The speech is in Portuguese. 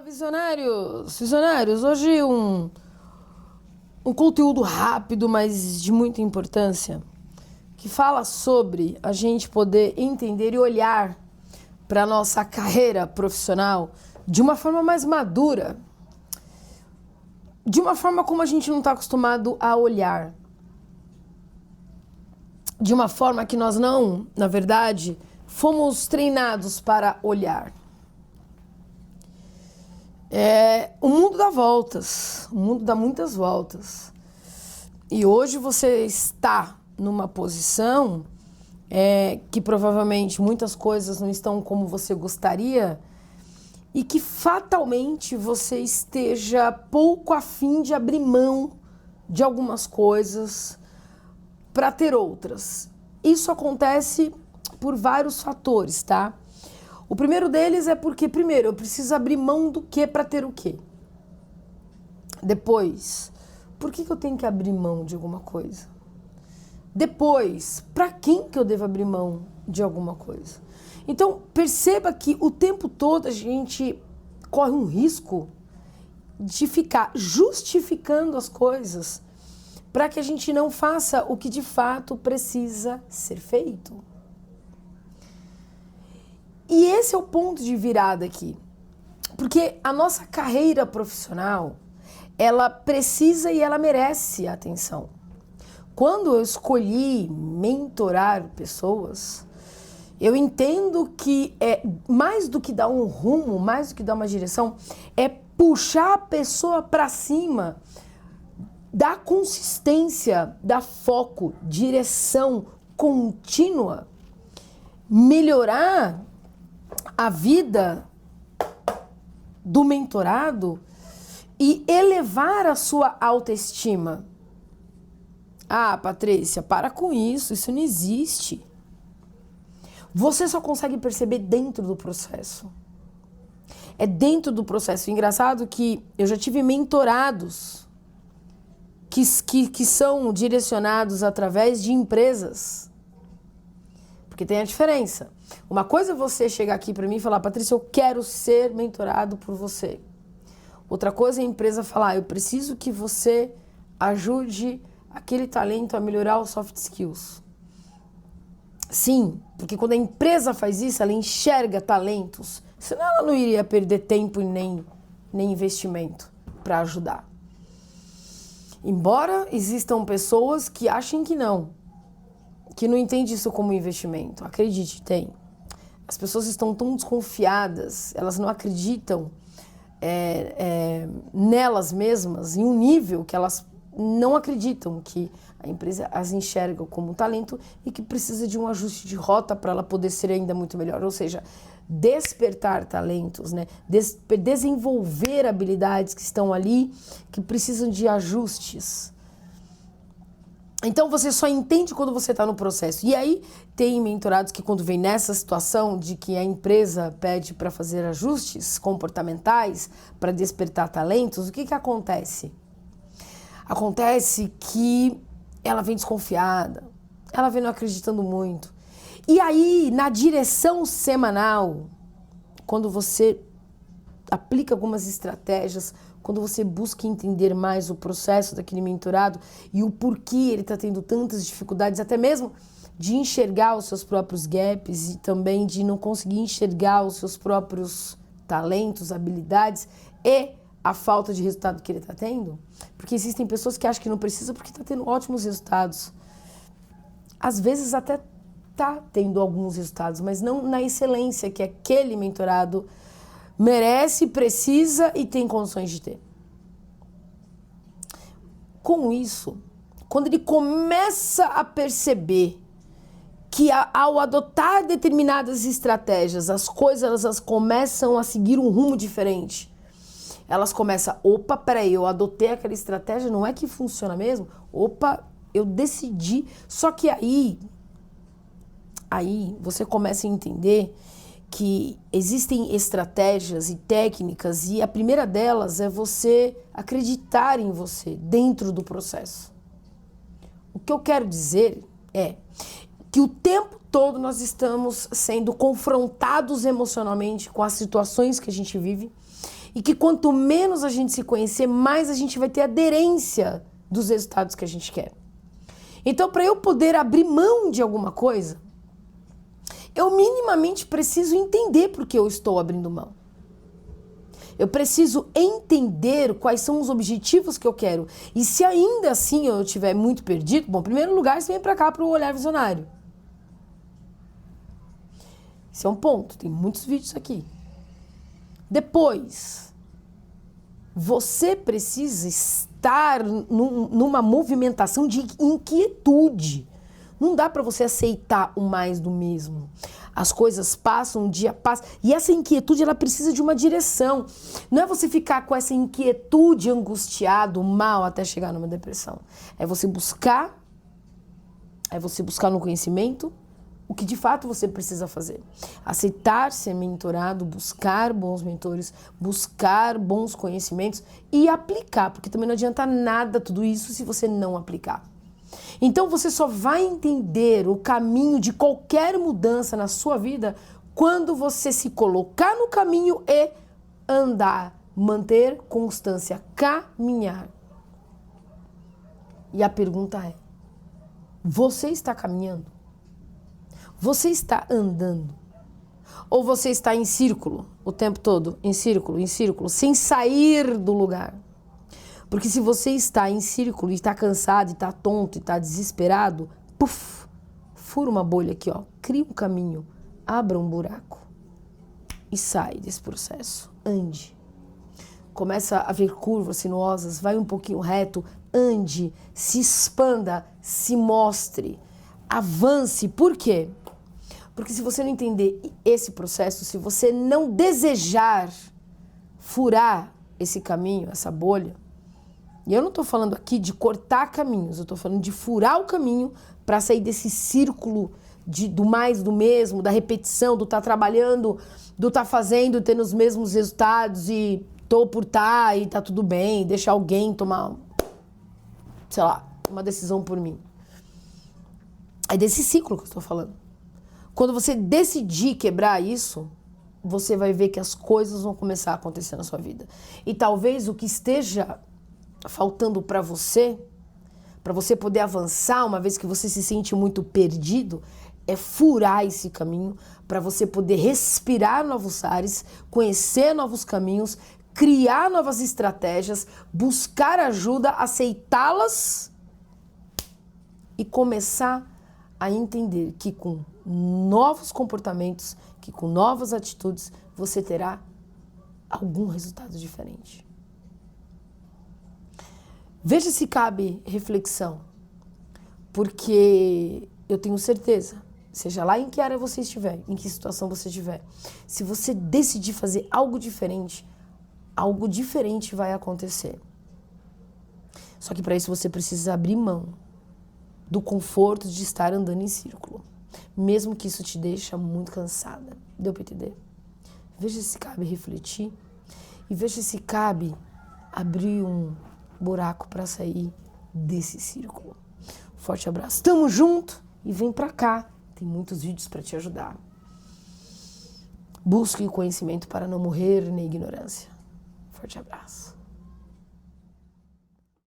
Visionários! Visionários, hoje um conteúdo rápido, mas de muita importância, que fala sobre a gente poder entender e olhar para a nossa carreira profissional de uma forma mais madura, de uma forma como a gente não está acostumado a olhar, de uma forma que nós não, na verdade, fomos treinados para olhar. O mundo dá voltas, o mundo dá muitas voltas. E hoje você está numa posição que provavelmente muitas coisas não estão como você gostaria e que fatalmente você esteja pouco afim de abrir mão de algumas coisas para ter outras. Isso acontece por vários fatores, tá? O primeiro deles é porque, primeiro, eu preciso abrir mão do que para ter o quê? Depois, por que eu tenho que abrir mão de alguma coisa? Depois, para quem que eu devo abrir mão de alguma coisa? Então, perceba que o tempo todo a gente corre um risco de ficar justificando as coisas para que a gente não faça o que de fato precisa ser feito. E esse é o ponto de virada aqui, porque a nossa carreira profissional, ela precisa e ela merece atenção. Quando eu escolhi mentorar pessoas, eu entendo que é mais do que dar um rumo, mais do que dar uma direção, é puxar a pessoa para cima, dar consistência, dar foco, direção contínua, melhorar a vida do mentorado e elevar a sua autoestima. Ah, Patrícia, para com isso não existe. Você só consegue perceber dentro do processo. É dentro do processo. Engraçado que eu já tive mentorados que são direcionados através de empresas. Porque tem a diferença. Uma coisa é você chegar aqui para mim e falar, Patrícia, eu quero ser mentorado por você. Outra coisa é a empresa falar, eu preciso que você ajude aquele talento a melhorar os soft skills. Sim, porque quando a empresa faz isso, ela enxerga talentos, senão ela não iria perder tempo e nem investimento para ajudar. Embora existam pessoas que achem que não entendem isso como investimento. Acredite, tem. As pessoas estão tão desconfiadas, elas não acreditam nelas mesmas, em um nível que elas não acreditam que a empresa as enxerga como talento e que precisa de um ajuste de rota para ela poder ser ainda muito melhor. Ou seja, despertar talentos, né? Desenvolver habilidades que estão ali, que precisam de ajustes. Então você só entende quando você está no processo. E aí tem mentorados que quando vem nessa situação de que a empresa pede para fazer ajustes comportamentais, para despertar talentos, o que acontece? Acontece que ela vem desconfiada, ela vem não acreditando muito. E aí, na direção semanal, quando você aplica algumas estratégias, quando você busca entender mais o processo daquele mentorado e o porquê ele está tendo tantas dificuldades, até mesmo de enxergar os seus próprios gaps e também de não conseguir enxergar os seus próprios talentos, habilidades e a falta de resultado que ele está tendo, porque existem pessoas que acham que não precisa porque está tendo ótimos resultados. Às vezes até está tendo alguns resultados, mas não na excelência que aquele mentorado merece, precisa e tem condições de ter. Com isso, quando ele começa a perceber que ao adotar determinadas estratégias, as coisas elas começam a seguir um rumo diferente. Elas começam, opa, peraí, eu adotei aquela estratégia, não é que funciona mesmo? Opa, eu decidi. Só que aí você começa a entender que existem estratégias e técnicas e a primeira delas é você acreditar em você dentro do processo. O que eu quero dizer é que o tempo todo nós estamos sendo confrontados emocionalmente com as situações que a gente vive E que quanto menos a gente se conhecer, mais a gente vai ter aderência dos resultados que a gente quer. Então, para eu poder abrir mão de alguma coisa, eu minimamente preciso entender por que eu estou abrindo mão. Eu preciso entender quais são os objetivos que eu quero. E se ainda assim eu estiver muito perdido, bom, em primeiro lugar, você vem para cá para o Olhar Visionário. Esse é um ponto, tem muitos vídeos aqui. Depois, você precisa estar numa movimentação de inquietude. Não dá para você aceitar o mais do mesmo. As coisas passam, um dia passa. E essa inquietude, ela precisa de uma direção. Não é você ficar com essa inquietude angustiado, mal, até chegar numa depressão. É você buscar no conhecimento o que de fato você precisa fazer. Aceitar ser mentorado, buscar bons mentores, buscar bons conhecimentos e aplicar. Porque também não adianta nada tudo isso se você não aplicar. Então você só vai entender o caminho de qualquer mudança na sua vida quando você se colocar no caminho e andar, manter constância, caminhar. E a pergunta é: você está caminhando? Você está andando? Ou você está em círculo o tempo todo? Em círculo, sem sair do lugar? Porque se você está em círculo e está cansado, e está tonto, e está desesperado, puf, fura uma bolha aqui, ó, cria um caminho, abra um buraco e sai desse processo. Ande. Começa a ver curvas sinuosas, vai um pouquinho reto, ande, se expanda, se mostre, avance. Por quê? Porque se você não entender esse processo, se você não desejar furar esse caminho, essa bolha, e eu não estou falando aqui de cortar caminhos, eu estou falando de furar o caminho para sair desse círculo do mais do mesmo, da repetição, do estar trabalhando, do estar fazendo, tendo os mesmos resultados e tô por tá e tá tudo bem, deixar alguém tomar, sei lá, uma decisão por mim. É desse ciclo que eu estou falando. Quando você decidir quebrar isso, você vai ver que as coisas vão começar a acontecer na sua vida. E talvez o que esteja faltando para você poder avançar, uma vez que você se sente muito perdido, é furar esse caminho para você poder respirar novos ares, conhecer novos caminhos, criar novas estratégias, buscar ajuda, aceitá-las e começar a entender que com novos comportamentos, que com novas atitudes, você terá algum resultado diferente. Veja se cabe reflexão, porque eu tenho certeza, seja lá em que área você estiver, em que situação você estiver, se você decidir fazer algo diferente vai acontecer. Só que para isso você precisa abrir mão do conforto de estar andando em círculo, mesmo que isso te deixe muito cansada. Deu para entender? Veja se cabe refletir e veja se cabe abrir um buraco para sair desse círculo. Forte abraço. Tamo junto e vem pra cá. Tem muitos vídeos para te ajudar. Busque o conhecimento para não morrer na ignorância. Forte abraço.